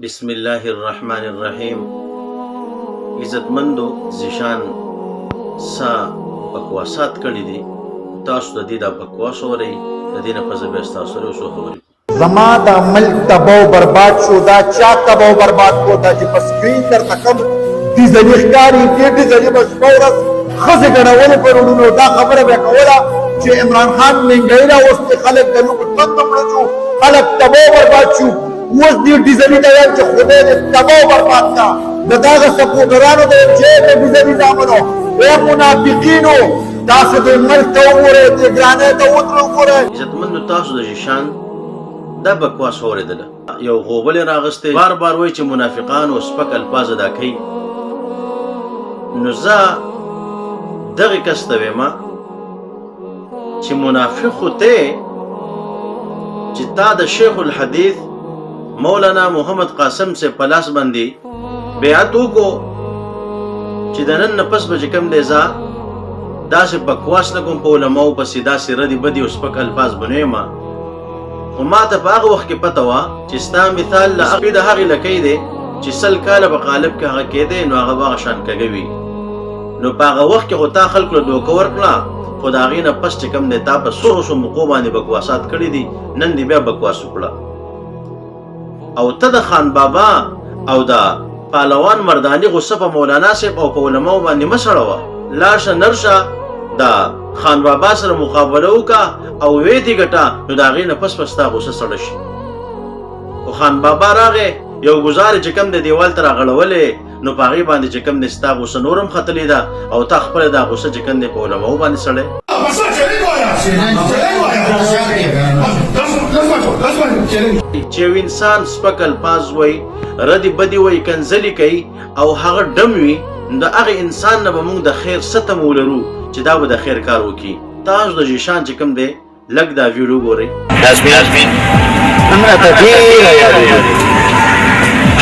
بسم الله الرحمن الرحیم. عزتمندو زیشان سا بکواسات کړي دي، تاسو د دې د بکواس اورئ، د دې نه په ځای به ستاسو سره څه خبرې زما دا ملک تباہ و برباد شو. دا چا تباہ و برباد کو دا چې په سکرین درته کم ډیزلي ښکاري، دې ډیزلي به شپه ورځ ښځې ګڼولو په روډونو. دا خبره به کوله چې عمران خان مهنګۍ راوستې، خلک د لوږې تنده مړه شو، خلک تباہ و برباد شو. اوس دې ډیزلي ته ویل چې خدای دې تباہ و برباد کا. د دغه سپوټرانو ته ویل چې د ډیزلي زامنو ای منافقینو، تاسو دې ملک ته وګورئ، دې ګرانۍ ته وګورئ. عزتمندو تاسو د زیشان دا بکواس اوریدله. یو غوبل راغسته بار بار وای چې منافقان او سپک الفاظ ادا کوي. نو زه دغه کس ته وایم چې منافق خو ته چې تا د شیخ الحدیث مولانا محمد قاسم سے پلاس باندې بیعت وکړو چې د نن نه پس به چې کوم دی زه داسې بکواس نه کوم په علماو پسې داسې ردي بدي او سپک الفاظ بنویم. خو ما ته په هغه وخت کې پته وه چې ستا مثال له د هغې لکۍ دی چې 100 کاله په قالب کې هغه کېدی، نو هغه به هغه شان کږه وي. نو په هغه وخت کې خو تا خلکو له دوکه ورکړه، خو د هغې نه پس چې کوم دی تا په څو موقعو باندې بکواسات کړي دي، نن دې بیا بکواس وکړه. او ته د خان بابا او د پهلوان مرداني غصه په مولانا صاحب او په علماو باندې مه سړوه. لاشه نرشه د خان بابا سره مقابله وکړه او وې دې ګټه، نو د هغې نه پس ستا غصه سړه شي. خو خان بابا راغی یو ګزارې چې کوم د دیوال ته راغړولې، نو په هغې باندې چې کوم د ستا غصه نور هم ختلې ده، او تا خپله دا غصه چې کوم دی په علماو باندې سړی. چې یو انسان سپک الفاظ وای، ردی بدی وای، کنځلې کوي او هغه ډم وي، نو د هغه انسان نه به موږ د خیر څه تمه ولرو چې دا به د خیر کار وکړي. تاسو د زیشان چې کوم دی لږ دا ویډیو ګورئ. همراته ډېره یادېږي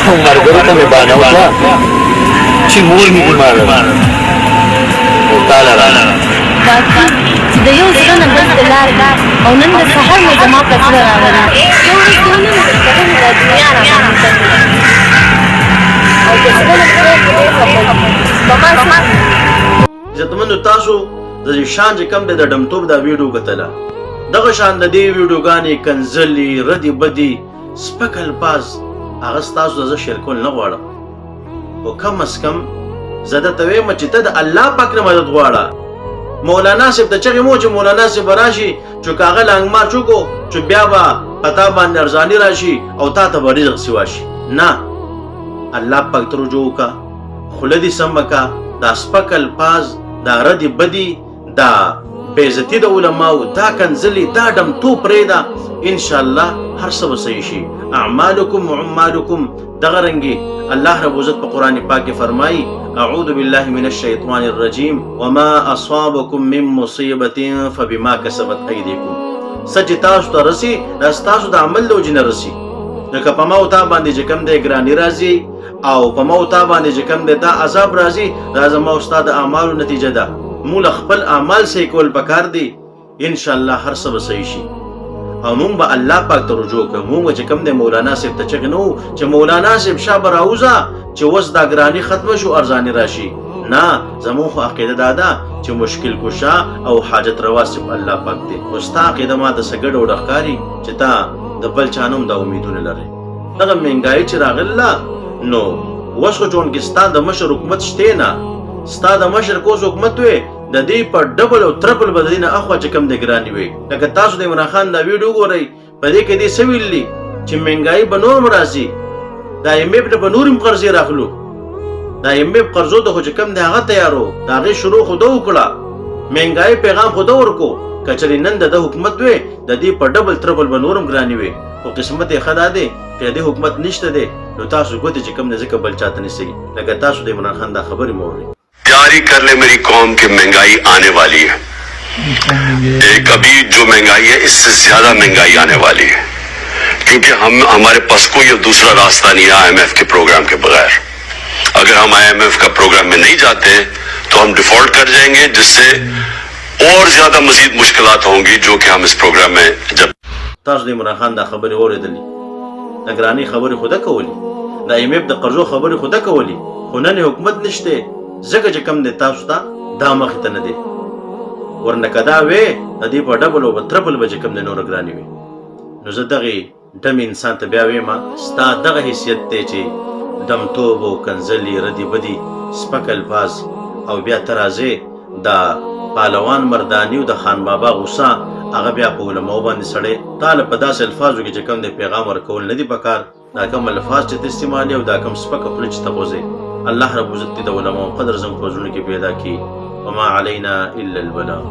او ملګرو ته مې بانه وکړه چې مور مې بیماره ده او تا لره چې د یو زړه نه بل د لارې او نن د سهار مې زما په زړه راغلی یو ورځ یو نه مې درته هم د دنیا راباندې او د زړه نه خدای په دې خبر عزتمندو تاسو د زیشان چې کوم دی د ډمتوب دا ویډیو کتله. دغه شان د دې ویډیوګانې کنځلې ردي بدي سپک الفاظ هغه ستاسو زه شیر کول نه غواړم، خو کم از کم زه درته وایم چې ته د الله پاک نه مدد غواړه. مولانا صاحب ته چغې مو چې مولانا صاحب به راشي چې کاغه لانګ مار چوکو چې بیا به پتا باندې ارزاني راشي او تا ته به رزق سوا شي. نه، الله پاک ته رجوع وکړه، خوله دې سمه کړه، دا سپک الفاظ، دا ردي بدي، دا بېعزتي د علماو، دا کنځلې، دا ډمتوب پرېږده، انشاءالله هر څه به صحیح شي. اعمالکم وعمالکم. دغه رنګې الله رب عزت په قرآن پاک کې فرمایي اعوذ بالله من الشیطان الرجیم وما اصابکم من مصیبة فبما کسبت ایدیکم. څه چې تاسو ته رسي دا ستاسو د عمل د وجې نه رسي. لکه په ما او تا باندې چې کوم دی ګراني راځي او په ما او تا باندې چې کوم دی دا عذاب راځي، دا زما او ستا د اعمالو نتیجه ده. موږ خپل اعمال صحیح کول پکار دي، انشاءالله هر څه به صحیح شي. او مونږ به الله پاک ته رجوع کوو. مونږ چې کوم دی مولانا صاحب ته چغې نه وو چې مولانا صاحب شا به راوځه چې اوس دا ګراني ختمه شو ارزاني راشي. نه، زموږ خو عقیده دا ده چې مشکل کشا او حاجت روا صرف الله پاک دی. خو ستا عقیده ما ته څه ګډوډ ښکاري چې تا د بل چا نه هم دا امیدونه لرې. دغه مهنګایي چې راغله، نو اوس خو چون کې ستا د مشر حکومت شتې نه، ستا د مشر کوز حکومت وې، د دې په ډبل او ترپل به د دې نه اخوا چې کوم د ګراني وي. لکه تاسو د عمران خان دا ویډیو ګورئ، په دې کې دې څه ویلي چې مهنګایي به نور هم راځي، دا IMF ته به نور هم قرضې راخلو. دا IMF قرضو ته خو چې کوم دی هغه تیارو، د هغې شروع خو ده وکړه، مهنګایي پیغام خو ده ورکو. که چېرې نن د ده حکومت وې، د دې په ډبل ترپل به نور هم ګراني وي. خو قسمت یې ښه دا دی چې د دې حکومت نشته دی، نو تاسو ګوتې چې کوم دی ځکه بل چاته نیسئ. لکه تاسو د عمران خان دا خبرې مه اورئ. तैयारी कर ले मेरी कौम की महंगाई आने वाली है। एक अभी जो महंगाई है इससे ज्यादा महंगाई आने वाली है, क्योंकि हमारे पास कोई दूसरा रास्ता नहीं है IMF के प्रोग्राम के बगैर। अगर हम IMF का प्रोग्राम में नहीं जाते तो हम डिफॉल्ट कर जाएंगे, जिससे और ज्यादा मजीद मुश्किलात होंगी जो कि हम इस प्रोग्राम में जब تاسو د عمران خان دا خبرې اورېدلې، د ګرانۍ خبرې خو ده کولې، د IMF د قرضو خبرې خو ده کولې، خو نن حکومت نشته ځکه چې کم دی تاسو ته دا مخې ته نه دی. ورنه که دا وې د دې په ډبل او په تربل به چې کم دی نوره ګرانې وي. نو زه دغې ډمې انسان ته بیا ویم ستا دغه حیثیت دی چې دمتوب او کنځلې ردې بدې سپک الفاظ او بیا ته راځې د پهلوان مرداني او د خان بابا غوسه هغه بیا په علماو باندې سړی تاله په داسې الفاظو کې چې کوم د پیغام ورکول نه دي پکار، دا کوم الفاظ چې ته استعمالوې او دا کوم سپکه خوله چې ته غوځې. الله رب عزت دې د علماو قدر زموږ په زړونو کې پیدا کړي. وما علینا الا البلاغ.